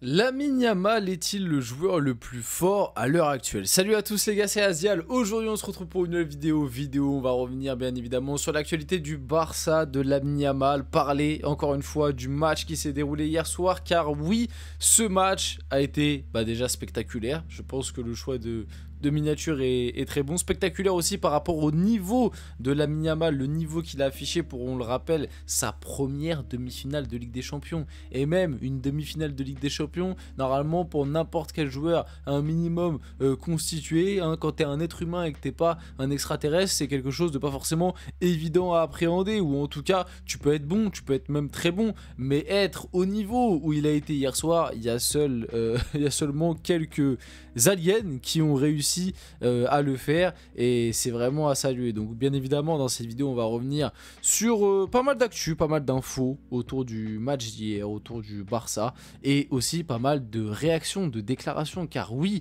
Lamine Yamal est-il le joueur le plus fort à l'heure actuelle? Salut à tous les gars, c'est Azial. Aujourd'hui on se retrouve pour une nouvelle vidéo. On va revenir bien évidemment sur l'actualité du Barça, de Lamine Yamal, parler encore une fois du match qui s'est déroulé hier soir, car oui, ce match a été déjà spectaculaire. Je pense que le choix de miniature est très bon, spectaculaire aussi par rapport au niveau de Lamine Yamal, le niveau qu'il a affiché pour, on le rappelle, sa première demi-finale de Ligue des Champions, et même une demi-finale de Ligue des Champions, normalement pour n'importe quel joueur, un minimum constitué, hein, quand t'es un être humain et que t'es pas un extraterrestre, c'est quelque chose de pas forcément évident à appréhender, ou en tout cas, tu peux être bon, tu peux être même très bon, mais être au niveau où il a été hier soir, il y a seulement quelques aliens qui ont réussi à le faire, et c'est vraiment à saluer. Donc bien évidemment dans cette vidéo on va revenir sur pas mal d'actu, pas mal d'infos autour du match d'hier, autour du Barça, et aussi pas mal de réactions, de déclarations, car oui,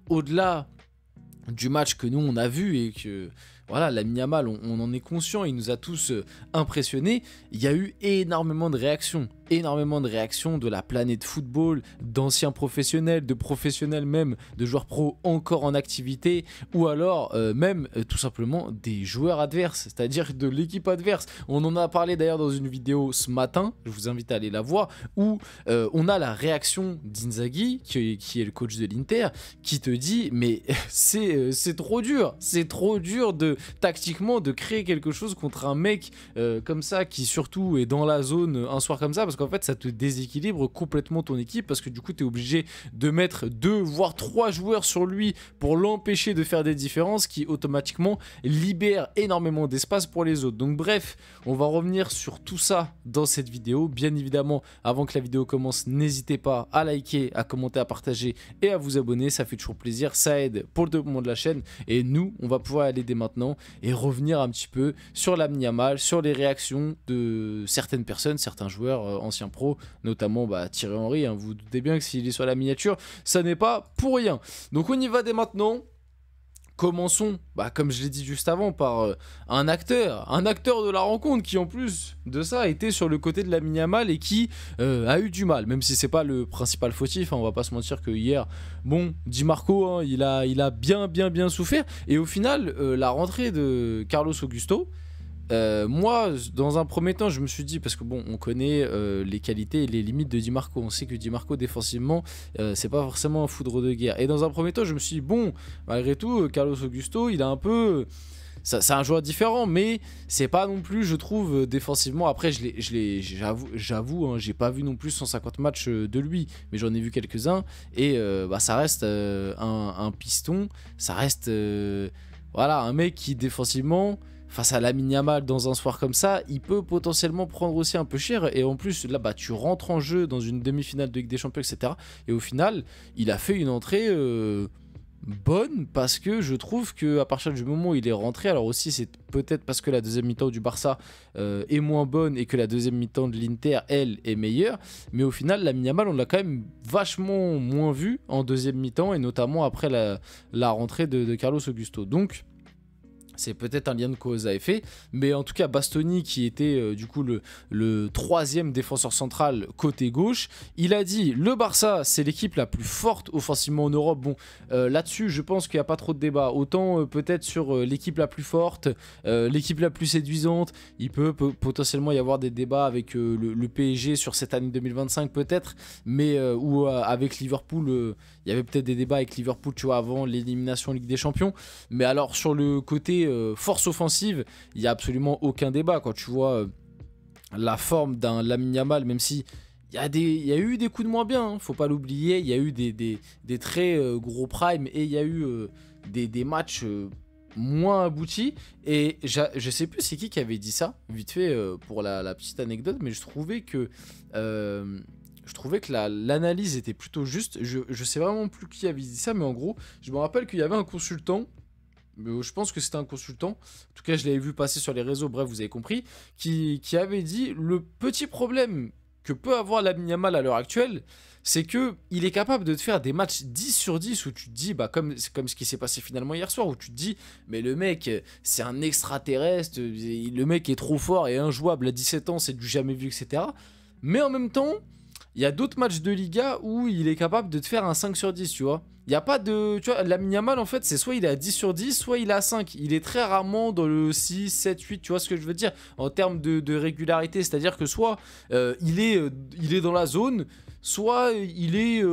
au-delà du match que nous on a vu et que voilà, Lamine Yamal, on en est conscient, il nous a tous impressionnés. Il y a eu énormément de réactions de la planète football, d'anciens professionnels, de professionnels même, de joueurs pro encore en activité, ou alors même tout simplement des joueurs adverses, c'est-à-dire de l'équipe adverse. On en a parlé d'ailleurs dans une vidéo ce matin, je vous invite à aller la voir, où on a la réaction d'Inzaghi, qui est le coach de l'Inter, qui te dit mais c'est trop dur de tactiquement de créer quelque chose contre un mec comme ça, qui surtout est dans la zone un soir comme ça, parce qu'en fait ça te déséquilibre complètement ton équipe, parce que du coup tu es obligé de mettre 2 voire 3 joueurs sur lui pour l'empêcher de faire des différences qui automatiquement libèrent énormément d'espace pour les autres. Donc bref, on va revenir sur tout ça dans cette vidéo. Bien évidemment, avant que la vidéo commence, n'hésitez pas à liker, à commenter, à partager et à vous abonner, ça fait toujours plaisir, ça aide pour le développement de la chaîne, et nous on va pouvoir aller dès maintenant et revenir un petit peu sur Lamine Yamal, sur les réactions de certaines personnes, certains joueurs anciens pros, notamment Thierry Henry, hein. Vous vous doutez bien que s'il est sur la miniature, ça n'est pas pour rien. Donc on y va dès maintenant. Commençons, comme je l'ai dit juste avant, par un acteur de la rencontre qui en plus de ça était sur le côté de Lamine Yamal et qui a eu du mal, même si c'est pas le principal fautif, hein, on va pas se mentir que hier, bon, Di Marco, hein, il a bien souffert, et au final, la rentrée de Carlos Augusto, moi, dans un premier temps, je me suis dit, parce que bon, on connaît les qualités et les limites de Di Marco, on sait que Di Marco défensivement, c'est pas forcément un foudre de guerre. Et dans un premier temps, je me suis dit, bon, malgré tout, Carlos Augusto, il a un peu, c'est un joueur différent, mais c'est pas non plus, je trouve, défensivement. Après, j'avoue, hein, j'ai pas vu non plus 150 matchs de lui, mais j'en ai vu quelques-uns, et ça reste un piston, ça reste, voilà, un mec qui défensivement, face à Lamine Yamal dans un soir comme ça, il peut potentiellement prendre aussi un peu cher. Et en plus, là, tu rentres en jeu dans une demi-finale de Ligue des Champions, etc. Et au final, il a fait une entrée bonne, parce que je trouve qu'à partir du moment où il est rentré, alors aussi c'est peut-être parce que la deuxième mi-temps du Barça est moins bonne et que la deuxième mi-temps de l'Inter, elle, est meilleure. Mais au final, Lamine Yamal, on l'a quand même vachement moins vu en deuxième mi-temps, et notamment après la rentrée de Carlos Augusto. Donc c'est peut-être un lien de cause à effet, mais en tout cas Bastoni, qui était du coup le troisième défenseur central côté gauche, il a dit le Barça c'est l'équipe la plus forte offensivement en Europe. Bon, là-dessus je pense qu'il n'y a pas trop de débat, autant peut-être sur l'équipe la plus forte, l'équipe la plus séduisante, il peut potentiellement y avoir des débats avec le PSG sur cette année 2025 peut-être, mais ou avec Liverpool, il y avait peut-être des débats avec Liverpool, tu vois, avant l'élimination en Ligue des Champions. Mais alors sur le côté force offensive, il n'y a absolument aucun débat. Quand tu vois la forme d'un Lamine Yamal, même si il y a eu des coups de moins bien, hein, faut pas l'oublier, il y a eu des très gros primes, et il y a eu des matchs moins aboutis. Et je sais plus c'est qui avait dit ça, vite fait, pour la petite anecdote, mais je trouvais que l'analyse était plutôt juste. Je sais vraiment plus qui avait dit ça, mais en gros, je me rappelle qu'il y avait un consultant, je pense que c'était un consultant, en tout cas je l'avais vu passer sur les réseaux, bref vous avez compris, qui avait dit le petit problème que peut avoir Lamine Yamal à l'heure actuelle, c'est que il est capable de te faire des matchs 10 sur 10 où tu te dis, comme ce qui s'est passé finalement hier soir, où tu te dis, mais le mec, c'est un extraterrestre, le mec est trop fort et injouable à 17 ans, c'est du jamais vu, etc. Mais en même temps, il y a d'autres matchs de Liga où il est capable de te faire un 5 sur 10, tu vois. Il n'y a pas de... Tu vois, Lamine Yamal, en fait, c'est soit il est à 10 sur 10, soit il est à 5. Il est très rarement dans le 6, 7, 8, tu vois ce que je veux dire, en termes de régularité. C'est-à-dire que soit il est dans la zone, soit il est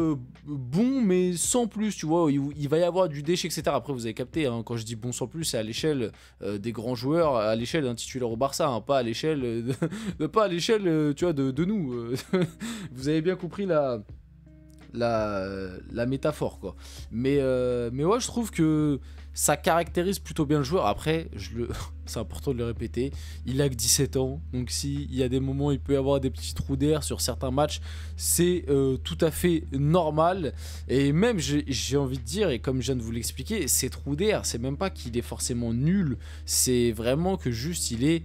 bon, mais sans plus, tu vois. Il va y avoir du déchet, etc. Après, vous avez capté, hein, quand je dis bon sans plus, c'est à l'échelle des grands joueurs, à l'échelle d'un titulaire au Barça, hein, pas à l'échelle, pas à l'échelle, tu vois, de nous. Vous avez bien compris la métaphore, quoi. Mais ouais, je trouve que ça caractérise plutôt bien le joueur. Après, c'est important de le répéter, il a que 17 ans, donc s'il y a des moments où il peut y avoir des petits trous d'air sur certains matchs, c'est tout à fait normal. Et même, j'ai envie de dire, et comme je viens de vous l'expliquer, ces trous d'air, c'est même pas qu'il est forcément nul, c'est vraiment que juste il est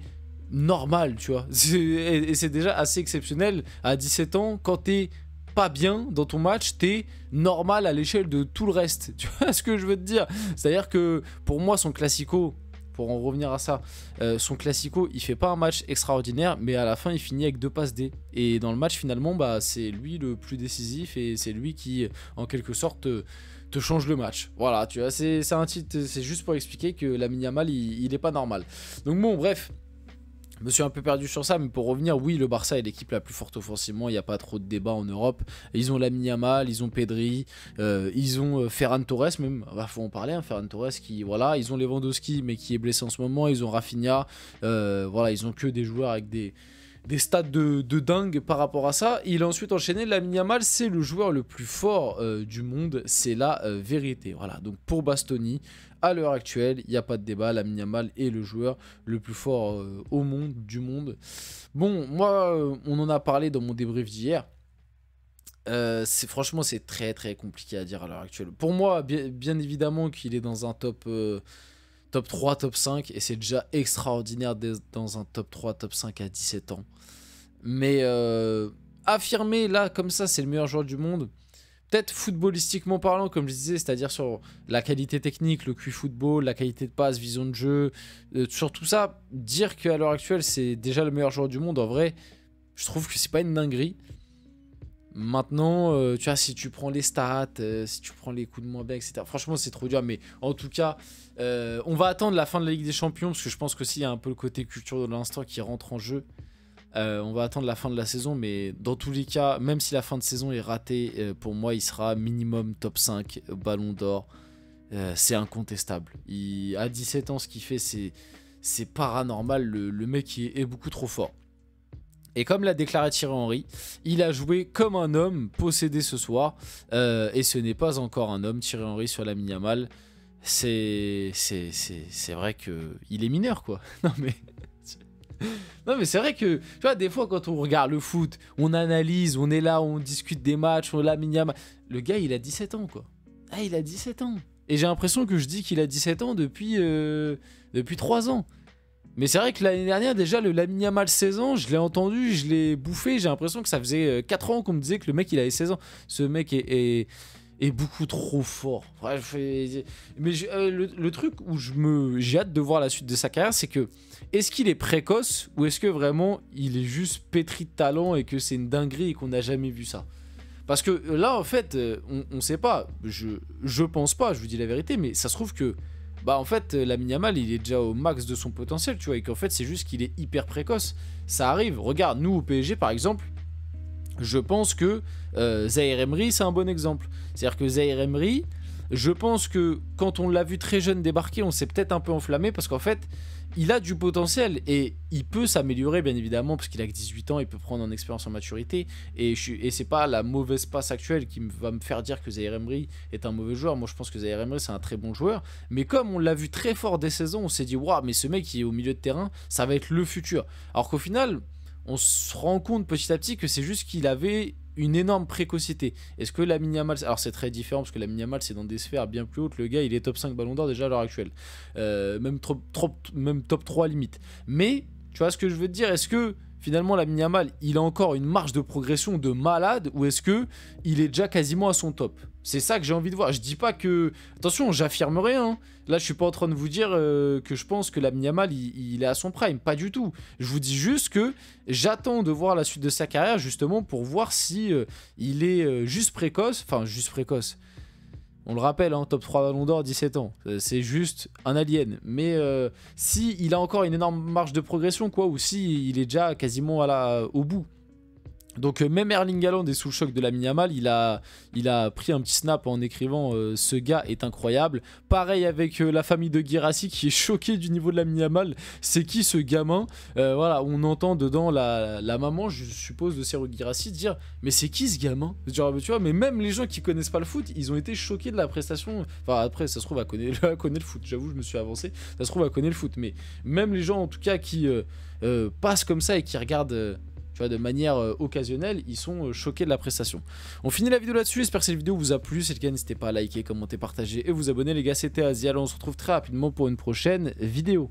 normal, tu vois. Et c'est déjà assez exceptionnel à 17 ans, quand t'es pas bien dans ton match, t'es normal à l'échelle de tout le reste. Tu vois ce que je veux te dire? C'est-à-dire que pour moi, son classico, pour en revenir à ça, son classico, il fait pas un match extraordinaire, mais à la fin, il finit avec 2 passes D. Et dans le match, finalement, bah, c'est lui le plus décisif et c'est lui qui, en quelque sorte, te change le match. Voilà, tu vois, c'est un titre, c'est juste pour expliquer que Lamine Yamal, il est pas normal. Donc bon, bref. Je me suis un peu perdu sur ça, mais pour revenir, oui, le Barça est l'équipe la plus forte offensivement, il n'y a pas trop de débat en Europe. Ils ont Lamine Yamal, ils ont Pedri, ils ont Ferran Torres, même, faut en parler, hein, Ferran Torres qui, voilà, ils ont Lewandowski, mais qui est blessé en ce moment, ils ont Rafinha, voilà, ils ont que des joueurs avec des stats de dingue par rapport à ça. Il a ensuite enchaîné, Lamine Yamal, c'est le joueur le plus fort du monde, c'est la vérité. Voilà, donc pour Bastoni, à l'heure actuelle, il n'y a pas de débat, Lamine Yamal est le joueur le plus fort au monde, du monde. Bon, moi, on en a parlé dans mon débrief d'hier. Franchement, c'est très très compliqué à dire à l'heure actuelle. Pour moi, bien évidemment qu'il est dans un top 3, top 5, et c'est déjà extraordinaire d'être dans un top 3, top 5 à 17 ans. Mais affirmer là, comme ça, c'est le meilleur joueur du monde, peut-être footballistiquement parlant, comme je disais, c'est-à-dire sur la qualité technique, le QI football, la qualité de passe, vision de jeu, sur tout ça, dire qu'à l'heure actuelle, c'est déjà le meilleur joueur du monde, en vrai, je trouve que c'est pas une dinguerie. Maintenant, tu vois, si tu prends les stats, si tu prends les coups de moins bien, etc. Franchement, c'est trop dur. Mais en tout cas, on va attendre la fin de la Ligue des Champions, parce que je pense qu'aussi, il y a un peu le côté culture de l'instant qui rentre en jeu. On va attendre la fin de la saison, mais dans tous les cas, même si la fin de saison est ratée, pour moi, il sera minimum top 5, Ballon d'Or. C'est incontestable. À 17 ans, ce qu'il fait, c'est paranormal. Le mec est beaucoup trop fort. Et comme l'a déclaré Thierry Henry, il a joué comme un homme possédé ce soir. Et ce n'est pas encore un homme, Thierry Henry sur Lamine Yamal. C'est vrai qu'il est mineur, quoi. Non mais c'est vrai que, tu vois, des fois quand on regarde le foot, on analyse, on est là, on discute des matchs, on Lamine Yamal. Le gars, il a 17 ans, quoi. Ah, il a 17 ans. Et j'ai l'impression que je dis qu'il a 17 ans depuis 3 ans. Mais c'est vrai que l'année dernière, déjà, le Lamine Yamal 16 ans, je l'ai entendu, je l'ai bouffé. J'ai l'impression que ça faisait 4 ans qu'on me disait que le mec, il avait 16 ans. Ce mec est beaucoup trop fort. Bref, mais le truc où j'ai hâte de voir la suite de sa carrière, c'est que est-ce qu'il est précoce ou est-ce que vraiment il est juste pétri de talent et que c'est une dinguerie et qu'on n'a jamais vu ça? Parce que là, en fait, on sait pas. Je pense pas, je vous dis la vérité, mais ça se trouve que bah en fait, Lamine Yamal, il est déjà au max de son potentiel, tu vois, et qu'en fait, c'est juste qu'il est hyper précoce. Ça arrive. Regarde, nous au PSG, par exemple, je pense que Zahir Emery, c'est un bon exemple. C'est-à-dire que Zahir Emery, je pense que quand on l'a vu très jeune débarquer, on s'est peut-être un peu enflammé parce qu'en fait, il a du potentiel et il peut s'améliorer, bien évidemment, parce qu'il a que 18 ans, il peut prendre en expérience, en maturité. Et c'est pas la mauvaise passe actuelle qui va me faire dire que Zahir Emery est un mauvais joueur. Moi, je pense que Zahir Emery, c'est un très bon joueur. Mais comme on l'a vu très fort dès 16 ans, on s'est dit, waouh, mais ce mec qui est au milieu de terrain, ça va être le futur. Alors qu'au final, on se rend compte petit à petit que c'est juste qu'il avait une énorme précocité. Est-ce que Lamine Yamal... Alors c'est très différent parce que Lamine Yamal c'est dans des sphères bien plus hautes. Le gars il est top 5 Ballon d'Or déjà à l'heure actuelle. Même top 3 limite. Mais tu vois ce que je veux te dire, est-ce que finalement Lamine Yamal, il a encore une marge de progression de malade ou est-ce que il est déjà quasiment à son top? C'est ça que j'ai envie de voir. Je dis pas que... Attention, j'affirme rien. Hein. Là, je suis pas en train de vous dire que je pense que Lamine Yamal, il est à son prime. Pas du tout. Je vous dis juste que j'attends de voir la suite de sa carrière, justement, pour voir si il est juste précoce. Enfin, juste précoce. On le rappelle, hein, top 3 Ballon d'Or, 17 ans. C'est juste un alien. Mais si il a encore une énorme marge de progression, quoi, ou si il est déjà quasiment au bout. Donc même Erling Haaland est sous le choc de Lamine Yamal, il a pris un petit snap en écrivant ce gars est incroyable. Pareil avec la famille de Guirassy qui est choquée du niveau de Lamine Yamal. C'est qui ce gamin? Voilà, on entend dedans la maman, je suppose, de Serhou Guirassy dire mais c'est qui ce gamin? Genre, tu vois, mais même les gens qui connaissent pas le foot, ils ont été choqués de la prestation. Enfin après, ça se trouve, elle connaît le foot, j'avoue, je me suis avancé. Ça se trouve, elle connaît le foot, mais même les gens en tout cas qui passent comme ça et qui regardent... tu vois, de manière occasionnelle, ils sont choqués de la prestation. On finit la vidéo là-dessus, j'espère que cette vidéo vous a plu. Si c'est le cas, n'hésitez pas à liker, commenter, partager et vous abonner les gars. C'était Azial, on se retrouve très rapidement pour une prochaine vidéo.